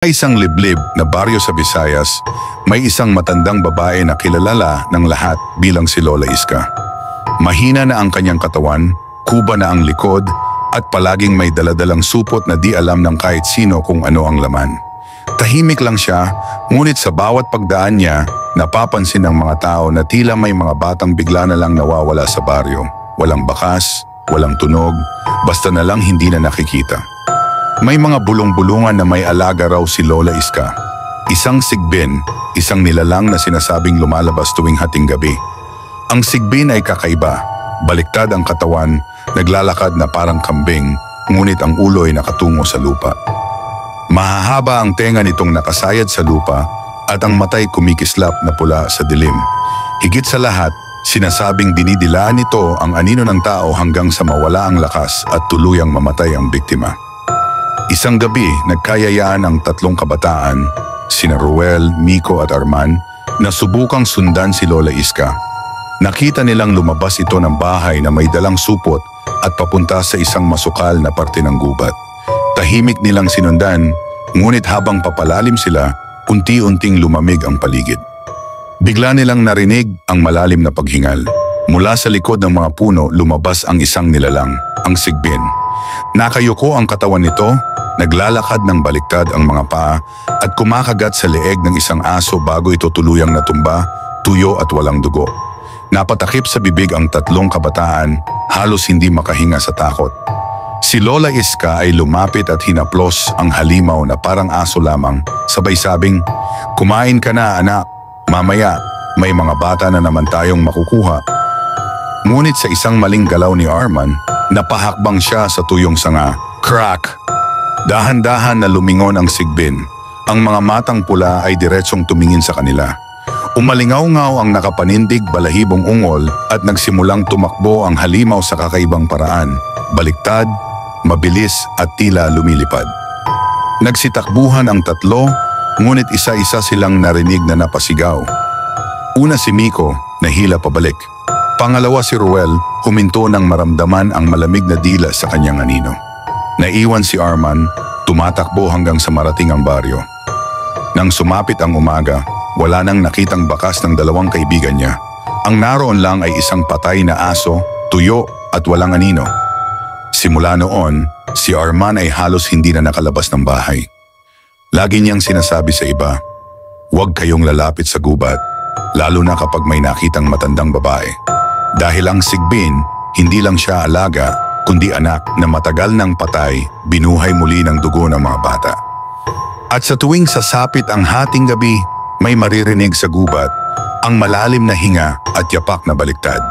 Isang liblib na baryo sa Visayas, may isang matandang babae na kilala ng lahat bilang si Lola Iska. Mahina na ang kanyang katawan, kuba na ang likod, at palaging may daladalang supot na di alam ng kahit sino kung ano ang laman. Tahimik lang siya, ngunit sa bawat pagdaan niya, napapansin ng mga tao na tila may mga batang bigla na lang nawawala sa baryo. Walang bakas, walang tunog, basta na lang hindi na nakikita. May mga bulong-bulungan na may alaga raw si Lola Iska. Isang sigbin, isang nilalang na sinasabing lumalabas tuwing hating gabi. Ang sigbin ay kakaiba, baliktad ang katawan, naglalakad na parang kambing, ngunit ang ulo ay nakatungo sa lupa. Mahahaba ang tenga nitong nakasayad sa lupa at ang matay kumikislap na pula sa dilim. Higit sa lahat, sinasabing dinidilaan nito ang anino ng tao hanggang sa mawala ang lakas at tuluyang mamatay ang biktima. Isang gabi, nagkayayaan ang tatlong kabataan, sina Ruel, Miko at Arman, na subukang sundan si Lola Iska. Nakita nilang lumabas ito ng bahay na may dalang supot at papunta sa isang masukal na parte ng gubat. Tahimik nilang sinundan, ngunit habang papalalim sila, unti-unting lumamig ang paligid. Bigla nilang narinig ang malalim na paghingal. Mula sa likod ng mga puno, lumabas ang isang nilalang, ang sigbin. Nakayuko ang katawan nito, naglalakad ng baliktad ang mga paa at kumakagat sa leeg ng isang aso bago ito tuluyang natumba, tuyo at walang dugo. Napatakip sa bibig ang tatlong kabataan, halos hindi makahinga sa takot. Si Lola Iska ay lumapit at hinaplos ang halimaw na parang aso lamang, sabay sabing, "Kumain ka na, anak. Mamaya, may mga bata na naman tayong makukuha." Ngunit sa isang maling galaw ni Arman, napahakbang siya sa tuyong sanga. Crack! Dahan-dahan na lumingon ang sigbin. Ang mga matang pula ay diretsong tumingin sa kanila. Umalingaw-ngaw ang nakapanindig balahibong ungol at nagsimulang tumakbo ang halimaw sa kakaibang paraan. Baliktad, mabilis at tila lumilipad. Nagsitakbuhan ang tatlo, ngunit isa-isa silang narinig na napasigaw. Una si Miko, nahila pabalik. Pangalawa si Ruel, huminto nang maramdaman ang malamig na dila sa kanyang anino. Naiwan si Arman, tumatakbo hanggang sa marating ang baryo. Nang sumapit ang umaga, wala nang nakitang bakas ng dalawang kaibigan niya. Ang naroon lang ay isang patay na aso, tuyo at walang anino. Simula noon, si Arman ay halos hindi na nakalabas ng bahay. Lagi niyang sinasabi sa iba, "Huwag kayong lalapit sa gubat, lalo na kapag may nakitang matandang babae." Dahil ang sigbin, hindi lang siya alaga, kundi anak na matagal nang patay, binuhay muli ng dugo ng mga bata. At sa tuwing sasapit ang hating gabi, may maririnig sa gubat ang malalim na hinga at yapak na baliktad.